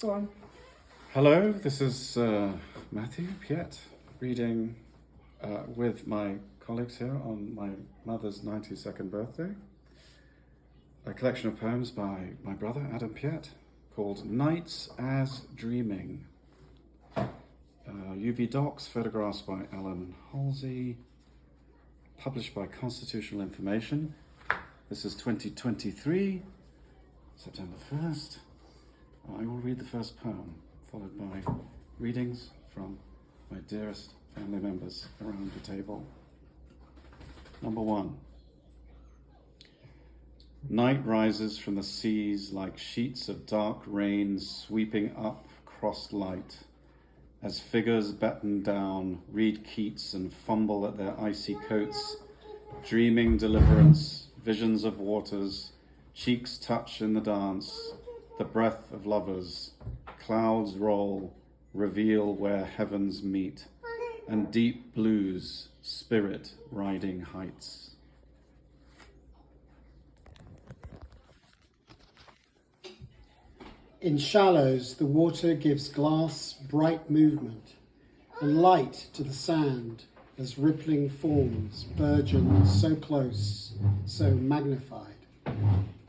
Go on. Hello, this is Matthew Piet reading with my colleagues here on my mother's 92nd birthday. A collection of poems by my brother Adam Piet called Nights as Dreaming. UV Docs, photographs by Alan Halsey, published by Constitutional Information. This is 2023, September 1st. I will read the first poem, followed by readings from my dearest family members around the table. Number 1. Night rises from the seas like sheets of dark rain sweeping up crossed light. As figures batten down, read Keats and fumble at their icy coats, dreaming deliverance, visions of waters, cheeks touch in the dance, the breath of lovers, clouds roll, reveal where heavens meet, and deep blues, spirit riding heights. In shallows, the water gives glass bright movement and light to the sand as rippling forms burgeon so close, so magnified.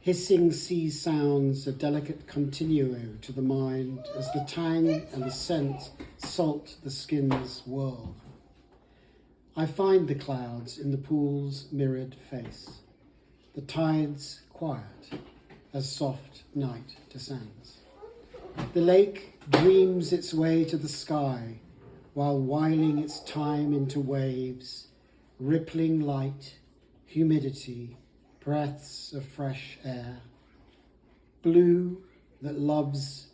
Hissing sea sounds a delicate continuo to the mind as the tang and the scent salt the skin's world. I find the clouds in the pool's mirrored face, the tides quiet as soft night descends. The lake dreams its way to the sky while whiling its time into waves, rippling light, humidity, breaths of fresh air. Blue that loves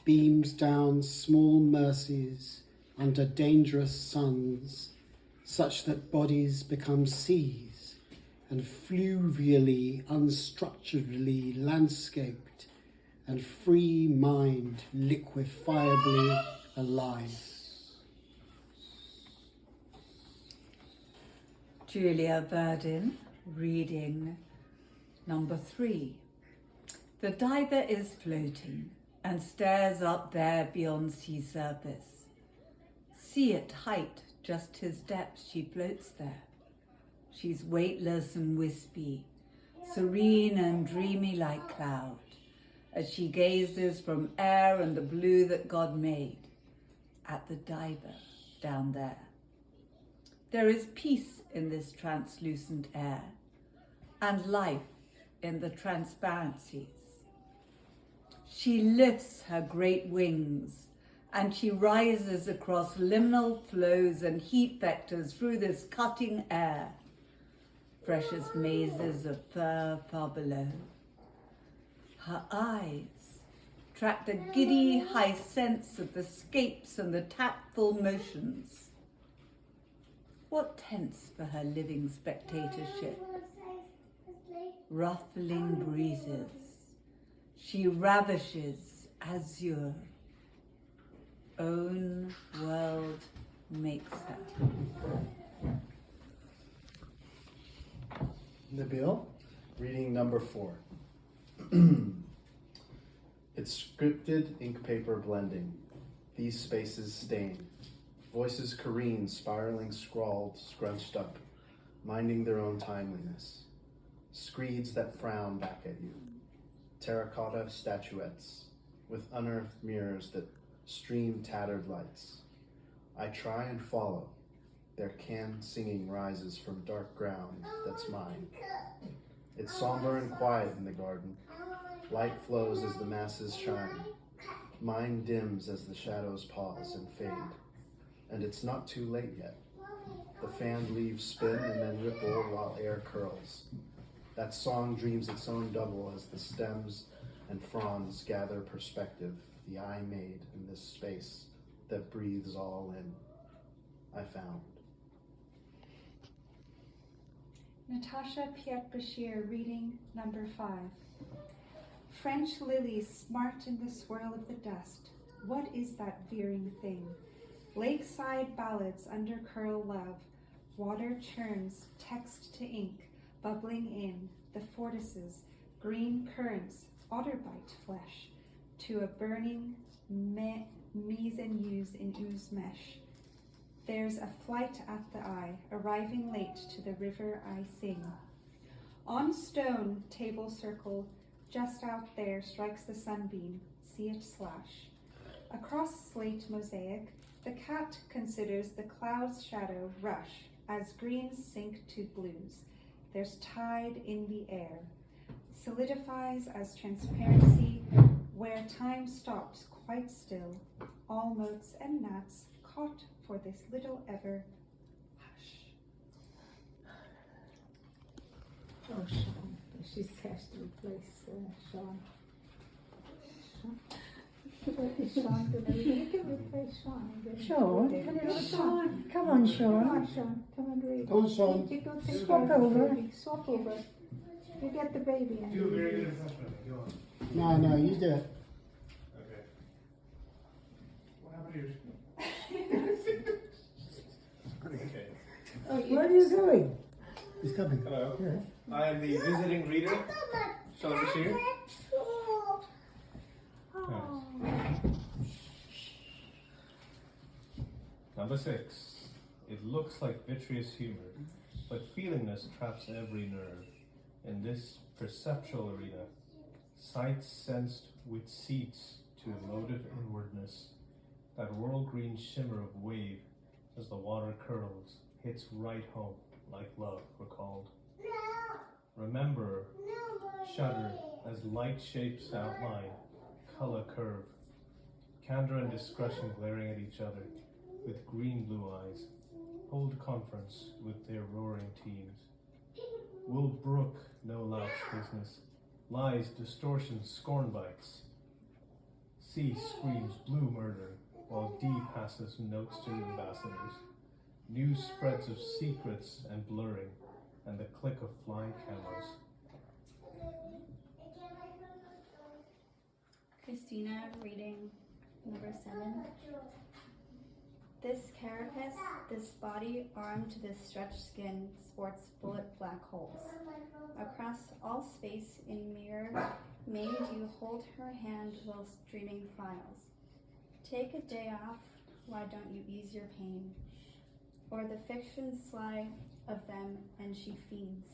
beams down small mercies under dangerous suns, such that bodies become seas and fluvially, unstructuredly landscaped, and free mind liquefiably alive. Julia Verdin, reading number 3. The diver is floating and stares up there beyond sea surface. Sea at height, just his depth, she floats there. She's weightless and wispy, serene and dreamy like cloud, as she gazes from air and the blue that God made at the diver down there. There is peace in this translucent air and life in the transparencies. She lifts her great wings and she rises across liminal flows and heat vectors through this cutting air, fresh as mazes of fur far below. Her eyes track the giddy high sense of the scapes and the tactful motions. What tense for her living spectatorship? Ruffling breezes, she ravishes azure. Own world makes her. Nabil, reading number 4. It's scripted ink paper blending. These spaces stain. Voices careen, spiraling, scrawled, scrunched up, minding their own timeliness. Screeds that frown back at you. Terracotta statuettes with unearthed mirrors that stream tattered lights. I try and follow. Their canned singing rises from dark ground that's mine. It's somber and quiet in the garden. Light flows as the masses shine. Mine dims as the shadows pause and fade. And it's not too late yet. The fanned leaves spin and then ripple while air curls. That song dreams its own double as the stems and fronds gather perspective, the eye made in this space that breathes all in. I found. Natasha Piet-Bashir, reading number 5. French lilies smart in the swirl of the dust. What is that veering thing? Lakeside ballads undercurl love. Water churns, text to ink, bubbling in. The fortices, green currents, otterbite flesh. to a burning mise en use in ooze mesh. There's a flight at the eye, arriving late to the river I sing. On stone table circle, just out there strikes the sunbeam, see it slash. Across slate mosaic, the cat considers the cloud's shadow rush as greens sink to blues. There's tide in the air, solidifies as transparency where time stops quite still, all motes and gnats caught for this little ever hush. Oh, Sean. She's has to replace Sean. Is Sean gonna read? You can replace Sean. Sean, Can you read Sean, come on, Come Sean. on, Sean. Come and read. Come on, Sean. You go take Swap care of the over. baby. Swap over. You get the baby and Do a very you good impression of it. Go on. No, you do it. Okay. What happened to your... Okay. Where are you going? He's coming. Hello. Yeah. I am the visiting reader, Sean Bashir. Number 6. It looks like vitreous humor, but feelingness traps every nerve. In this perceptual arena, sight sensed with seats to emotive inwardness, that world green shimmer of wave as the water curls hits right home like love recalled. Remember, shudder as light shapes outline, color curve, candor and discretion glaring at each other with green-blue eyes, hold conference with their roaring teams. Will brook no louse business, lies, distortion, scorn bites. C screams blue murder, while D passes notes to ambassadors. News spreads of secrets and blurring, and the click of flying cameras. Christina reading number 7. This carapace, this body armed to this stretched skin, sports bullet black holes. Across all space in mirror, maimed you hold her hand while streaming files. Take a day off, why don't you ease your pain? Or the fiction sly of them, and she fiends.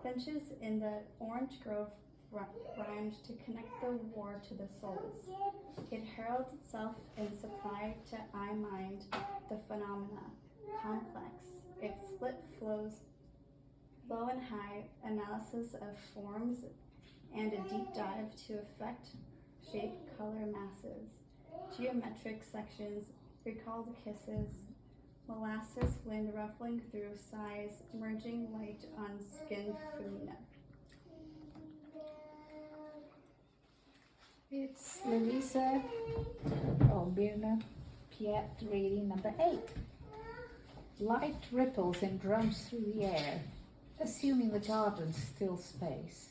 Clenches in the orange grove rhymed to connect the war to the souls. It heralds itself in supply to I-mind, the phenomena, complex. It split flows, low and high, analysis of forms, and a deep dive to affect shape, color, masses. Geometric sections, recalled kisses, molasses wind ruffling through sighs, merging light on skin femina. It's Louisa Albina Piet reading number 8. Light ripples and drums through the air, assuming the garden's still space.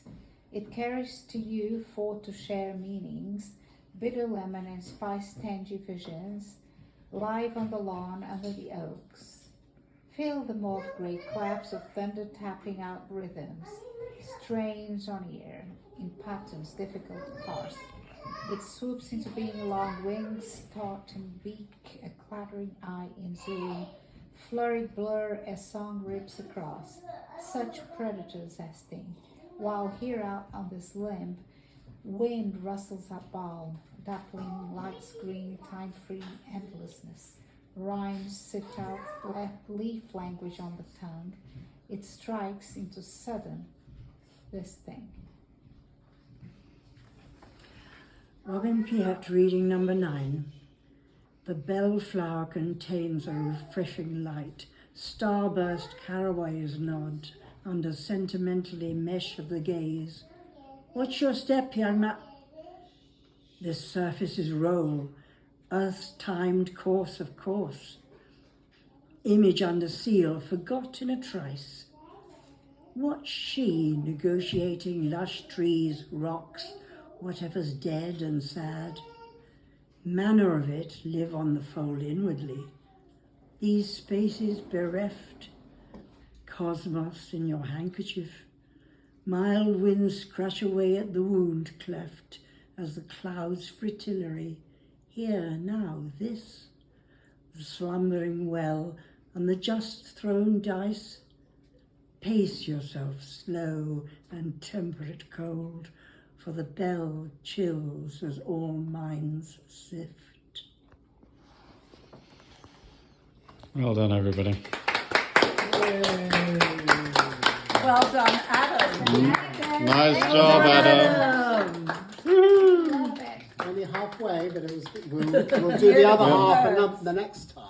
It carries to you for to share meanings, bitter lemon and spice tangy visions, live on the lawn under the oaks. Feel the mauve grey claps of thunder tapping out rhythms, strains on ear, in patterns difficult to parse. It swoops into being long wings, taut and beak, a clattering eye in zoom, flurried blur as song rips across, such predators as sting, while here out on this limb, wind rustles up balm, dappling lights green, time-free endlessness. Rhymes sift out leaf language on the tongue. It strikes into sudden this thing. Robin Piet reading number 9. The bellflower contains a refreshing light. Starburst caraways nod under sentimentally mesh of the gaze. What's your step, young man? This surface is roll, earth's timed course of course. Image under seal, forgot in a trice. Watch she negotiating lush trees, rocks, whatever's dead and sad. Manner of it live on the fold inwardly. These spaces bereft, cosmos in your handkerchief. Mild winds scratch away at the wound cleft as the clouds' fritillary. Here, now, this, the slumbering well, and the just thrown dice. Pace yourself slow and temperate cold, for the bell chills as all minds sift. Well done, everybody. Well done, Adam. Nice job, Adam. Love it. Only halfway, but we'll do the other half the next time.